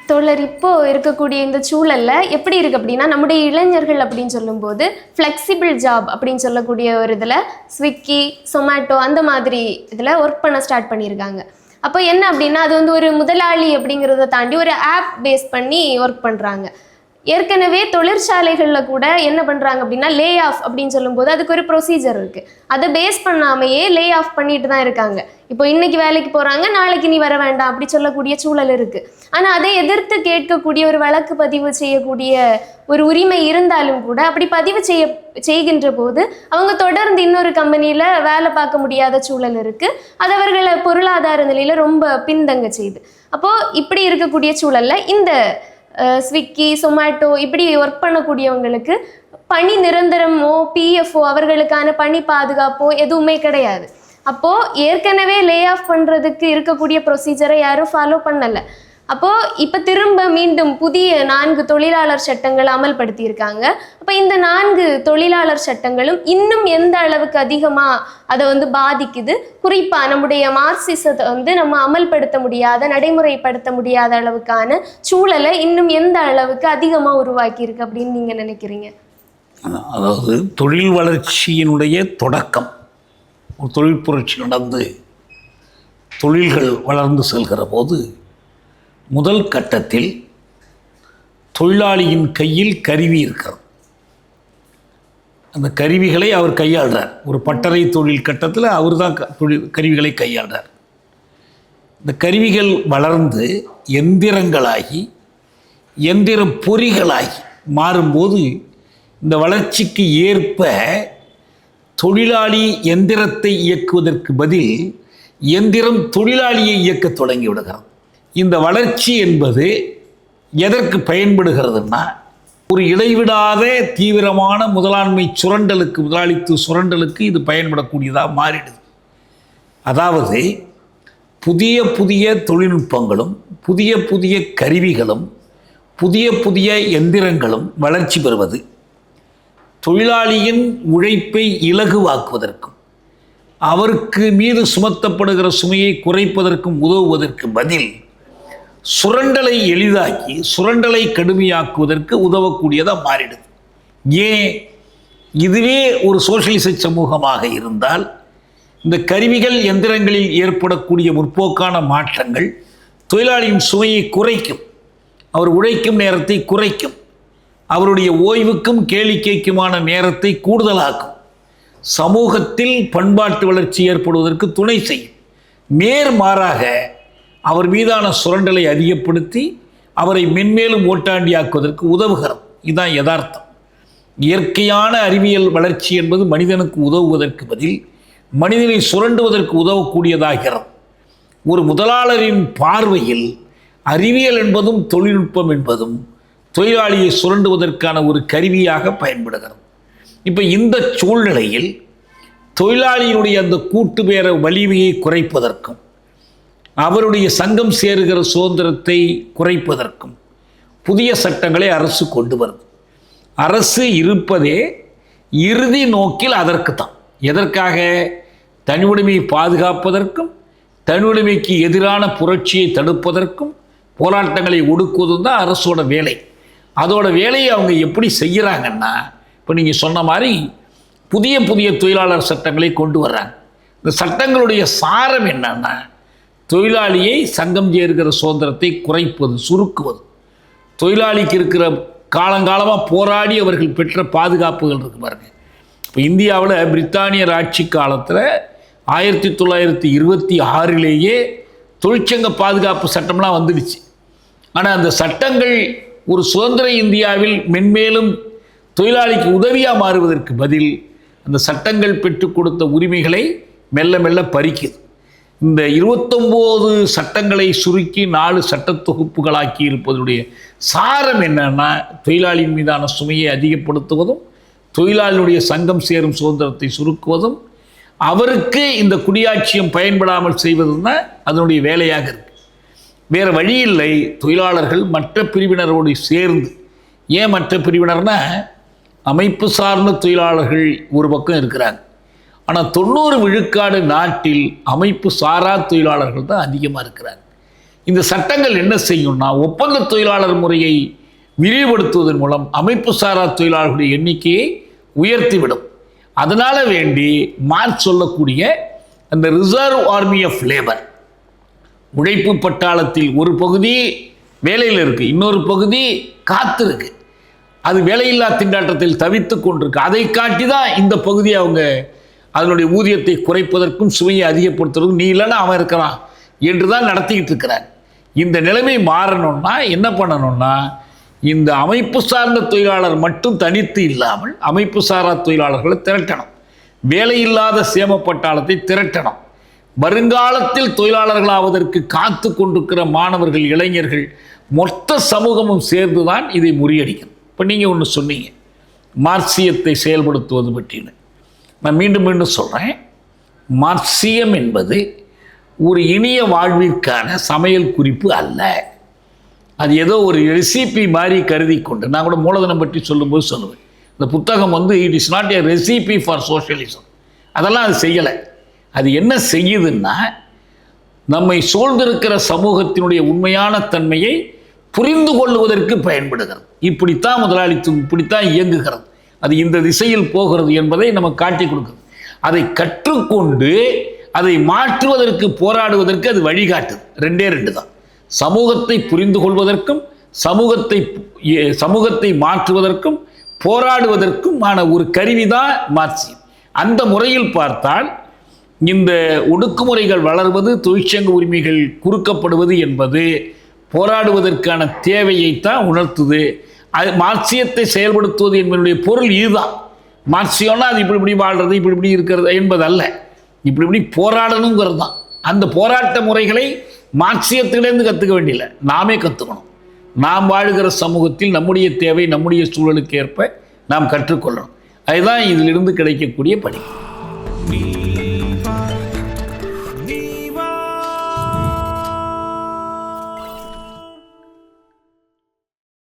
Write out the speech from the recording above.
தோழர், இப்போ இருக்கக்கூடிய இந்த சூழல்ல எப்படி இருக்கு அப்படின்னா, நம்முடைய இளைஞர்கள் அப்படின்னு சொல்லும்போது ஃப்ளெக்சிபிள் ஜாப் அப்படின்னு சொல்லக்கூடிய ஒரு இதில் ஸ்விக்கி, சொமேட்டோ அந்த மாதிரி இதில் ஒர்க் பண்ண ஸ்டார்ட் பண்ணியிருக்காங்க. அப்போ என்ன அப்படின்னா, அது வந்து ஒரு முதலாளி அப்படிங்கிறத தாண்டி ஒரு ஆப் பேஸ் பண்ணி ஒர்க் பண்ணுறாங்க. ஏற்கனவே தொழிற்சாலைகளில் கூட என்ன பண்ணுறாங்க அப்படின்னா, லே ஆஃப் அப்படின்னு சொல்லும்போது அதுக்கு ஒரு ப்ரொசீஜர் இருக்குது. அதை பேஸ் பண்ணாமையே லே ஆஃப் பண்ணிட்டு தான் இருக்காங்க. இப்போ இன்னைக்கு வேலைக்கு போகிறாங்க, நாளைக்கு நீ வர வேண்டாம் அப்படி சொல்லக்கூடிய சூழல் இருக்குது. ஆனால் அதை எதிர்த்து கேட்கக்கூடிய ஒரு வழக்கு பதிவு செய்யக்கூடிய ஒரு உரிமை இருந்தாலும் கூட அப்படி பதிவு செய்கின்ற போது அவங்க தொடர்ந்து இன்னொரு கம்பெனியில் வேலை பார்க்க முடியாத சூழல் இருக்குது. அது அவர்களை பொருளாதார நிலையில் ரொம்ப பின்தங்க செய்யுது. அப்போது இப்படி இருக்கக்கூடிய சூழலில் இந்த ஸ்விக்கி, சொமேட்டோ இப்படி ஒர்க் பண்ணக்கூடியவங்களுக்கு பணி நிரந்தரமோ பிஎஃப்ஓ அவர்களுக்கான பணி பாதுகாப்போ எதுவுமே கிடையாது. அப்போது ஏற்கனவே லே ஆஃப் பண்ணுறதுக்கு இருக்கக்கூடிய ப்ரொசீஜரை யாரும் ஃபாலோ பண்ணலை. அப்போது இப்போ திரும்ப மீண்டும் புதிய 4 தொழிலாளர் சட்டங்களை அமல்படுத்தியிருக்காங்க. அப்போ இந்த 4 தொழிலாளர் சட்டங்களும் இன்னும் எந்த அளவுக்கு அதிகமாக அதை வந்து பாதிக்குது, குறிப்பாக நம்முடைய மார்க்சிசத்தை வந்து நம்ம அமல்படுத்த முடியாத, நடைமுறைப்படுத்த முடியாத அளவுக்கான சூழலை இன்னும் எந்த அளவுக்கு அதிகமாக உருவாக்கியிருக்கு அப்படின்னு நீங்கள் நினைக்கிறீங்க? அதாவது தொழில் வளர்ச்சியினுடைய தொடக்கம், ஒரு தொழில் புரட்சி நடந்து தொழில்கள் வளர்ந்து செல்கிற போது முதல் கட்டத்தில் தொழிலாளியின் கையில் கருவி இருக்கிறது. அந்த கருவிகளை அவர் கையாள்றார். ஒரு பட்டறை தொழில் கட்டத்தில் அவர் தான் கருவிகளை கையாள்றார். இந்த கருவிகள் வளர்ந்து எந்திரங்களாகி எந்திர பொறிகளாகி மாறும்போது இந்த வளர்ச்சிக்கு ஏற்ப தொழிலாளி எந்திரத்தை இயக்குவதற்கு பதில் எந்திரம் தொழிலாளியை இயக்க தொடங்கி விடுகிறது. இந்த வளர்ச்சி என்பது எதற்கு பயன்படுகிறதுனா, ஒரு இடைவிடாத தீவிரமான முதலாண்மை சுரண்டலுக்கு, முதலாளித்துவ சுரண்டலுக்கு இது பயன்படக்கூடியதாக மாறிடுது. அதாவது புதிய புதிய தொழில்நுட்பங்களும் புதிய புதிய கருவிகளும் புதிய புதிய எந்திரங்களும் வளர்ச்சி பெறுவது தொழிலாளியின் உழைப்பை இலகுவாக்குவதற்கும் அவருக்கு மீது சுமத்தப்படுகிற சுமையை குறைப்பதற்கும் உதவுவதற்கு பதில் சுரண்டலை எளிதாக்கி சுரண்டலை கடுமையாக்குவதற்கு உதவக்கூடியதாக மாறிடுது. ஏன்? இதுவே ஒரு சோசியலிச சமூகமாக இருந்தால் இந்த கருவிகள் எந்திரங்களில் ஏற்படக்கூடிய முற்போக்கான மாற்றங்கள் தொழிலாளியின் சுமையை குறைக்கும், அவர் உழைக்கும் நேரத்தை குறைக்கும், அவருடைய ஓய்வுக்கும் கேளிக்கைக்குமான நேரத்தை கூடுதலாக்கும், சமூகத்தில் பண்பாட்டு வளர்ச்சி ஏற்படுவதற்கு துணை செய்யும். நேர்மாறாக அவர் மீதான சுரண்டலை அதிகப்படுத்தி அவரை மென்மேலும் ஓட்டாண்டியாக்குவதற்கு உதவுகிறது. இதுதான் யதார்த்தம். இயற்கையான அறிவியல் வளர்ச்சி என்பது மனிதனுக்கு உதவுவதற்கு பதில் மனிதனை சுரண்டுவதற்கு உதவக்கூடியதாகிறது. ஒரு முதலாளரின் பார்வையில் அறிவியல் என்பதும் தொழில்நுட்பம் என்பதும் தொழிலாளியை சுரண்டுவதற்கான ஒரு கருவியாக பயன்படுகிறது. இப்போ இந்த சூழ்நிலையில் தொழிலாளியினுடைய அந்த கூட்டு பேர வலிமையை குறைப்பதற்கும் அவருடைய சங்கம் சேருகிற சுதந்திரத்தை குறைப்பதற்கும் புதிய சட்டங்களை அரசு கொண்டு வருது. அரசு இருப்பதே இறுதி நோக்கில் அதற்கு தான். எதற்காக? தனி உடைமையை பாதுகாப்பதற்கும் தனி உடைமைக்கு எதிரான புரட்சியை தடுப்பதற்கும் போராட்டங்களை ஒடுக்குவதும் தான் அரசோட வேலை. அதோட வேலையை அவங்க எப்படி செய்கிறாங்கன்னா, இப்போ நீங்கள் சொன்ன மாதிரி புதிய புதிய தொழிலாளர் சட்டங்களை கொண்டு வர்றாங்க. இந்த சட்டங்களுடைய சாரம் என்னன்னா, தொழிலாளியை சங்கம் சேருகிற சுதந்திரத்தை குறைப்பது, சுருக்குவது. தொழிலாளிக்கு இருக்கிற காலங்காலமாக போராடி அவர்கள் பெற்ற பாதுகாப்புகள் இருக்கு பாருங்க. இப்போ இந்தியாவில் பிரித்தானியர் ஆட்சி காலத்தில் 1926 தொழிற்சங்க பாதுகாப்பு சட்டம்லாம் வந்துடுச்சு. ஆனால் அந்த சட்டங்கள் ஒரு சுதந்திர இந்தியாவில் மென்மேலும் தொழிலாளிக்கு உதவியாக மாறுவதற்கு பதில் அந்த சட்டங்கள் பெற்றுக் கொடுத்த உரிமைகளை மெல்ல மெல்ல பறிக்குது. இந்த 29 சட்டங்களை சுருக்கி 4 சட்ட தொகுப்புகளாக்கி இருப்பதுடைய சாரம் என்னன்னா, தொழிலாளியின் மீதான சுமையை அதிகப்படுத்துவதும் தொழிலாளியுடைய சங்கம் சேரும் சுதந்திரத்தை சுருக்குவதும் அவருக்கு இந்த குடியாட்சியம் பயன்படாமல் செய்வதும் தான் அதனுடைய வேலையாக இருக்கு. வேறு வழி இல்லை. தொழிலாளர்கள் மற்ற பிரிவினரோடு சேர்ந்து, ஏன் மற்ற பிரிவினர்னா அமைப்பு சார்ந்த தொழிலாளர்கள் ஒரு பக்கம் இருக்கிறாங்க. ஆனால் 90 விழுக்காடு நாட்டில் அமைப்பு சாரா தொழிலாளர்கள் தான் அதிகமாக இருக்கிறாங்க. இந்த சட்டங்கள் என்ன செய்யும்னா ஒப்பந்த தொழிலாளர் முறையை விரிவுபடுத்துவதன் மூலம் அமைப்பு சாரா தொழிலாளர்களுடைய எண்ணிக்கையை உயர்த்திவிடும். அதனால வேண்டி மார்க்ஸ் சொல்லக்கூடிய அந்த ரிசர்வ் ஆர்மி ஆஃப் லேபர், உழைப்பு பட்டாளத்தில் ஒரு பகுதி வேலையில் இருக்குது, இன்னொரு பகுதி காத்திருக்கு, அது வேலையில்லா திண்டாட்டத்தில் தவித்து கொண்டிருக்கு. அதை காட்டி தான் இந்த பகுதியை அவங்க அதனுடைய ஊதியத்தை குறைப்பதற்கும் சுமையை அதிகப்படுத்துவதற்கும் நீ இல்லைன்னா அவன் இருக்கிறான் என்று தான் நடத்திக்கிட்டு இருக்கிறார். இந்த நிலைமை மாறணும்னா என்ன பண்ணணும்னா இந்த அமைப்பு சார்ந்த தொழிலாளர் மட்டும் தனித்து இல்லாமல் அமைப்பு சாரா தொழிலாளர்களை திரட்டணும், வேலையில்லாத சேம பட்டாளத்தை திரட்டணும். வருங்காலத்தில் தொழிலாளர்களாவதற்கு காத்து கொண்டிருக்கிற மாணவர்கள், இளைஞர்கள், மொத்த சமூகமும் சேர்ந்து தான் இதை முறியடிக்கணும். இப்போ நீங்கள் ஒன்று சொன்னீங்க, மார்க்சியத்தை செயல்படுத்துவது பற்றின்னு. நான் மீண்டும் மீண்டும் சொல்கிறேன், மார்க்சியம் என்பது ஒரு இனிய வாழ்விற்கான சமையல் குறிப்பு அல்ல. அது ஏதோ ஒரு ரெசிபி மாதிரி கருதி கொண்டு, நான் கூட மூலதனம் பற்றி சொல்லும்போது சொல்லுவேன், இந்த புத்தகம் it is not a recipe for socialism. அதெல்லாம் அது செய்யலை. அது என்ன செய்யுதுன்னா நம்மை சூழ்ந்திருக்கிற சமூகத்தினுடைய உண்மையான தன்மையை புரிந்து கொள்வதற்கு பயன்படுகிறது. இப்படித்தான் முதலாளித்துவம் இப்படித்தான் இயங்குகிறது, அது இந்த திசையில் போகிறது என்பதை நமக்கு காட்டி கொடுக்குது. அதை கற்றுக்கொண்டு அதை மாற்றுவதற்கு போராடுவதற்கு அது வழிகாட்டுது. ரெண்டு தான், சமூகத்தை புரிந்து கொள்வதற்கும் சமூகத்தை மாற்றுவதற்கும் போராடுவதற்கும் ஆன ஒரு கருவிதான் மார்க்சியம். அந்த முறையில் பார்த்தால் இந்த ஒடுக்குமுறைகள் வளர்வது, தொழிற்சங்க உரிமைகள் குறுக்கப்படுவது என்பது போராடுவதற்கான தேவையைத்தான் உணர்த்துது. அது மார்க்சியத்தை செயல்படுத்துவது என்பதனுடைய பொருள் இதுதான். மார்க்சியம்னா அது இப்படி வாழ்றது, இப்படி இருக்கிறது என்பதல்ல, இப்படி போராடணுங்கிறது தான். அந்த போராட்ட முறைகளை மார்க்சியத்திலிருந்து கற்றுக்க வேண்டியதில்லை, நாமே கற்றுக்கணும். நாம் வாழுகிற சமூகத்தில் நம்முடைய தேவை, நம்முடைய சூழலுக்கு ஏற்ப நாம் கற்றுக்கொள்ளணும். அதுதான் இதிலிருந்து கிடைக்கக்கூடிய படிப்பு.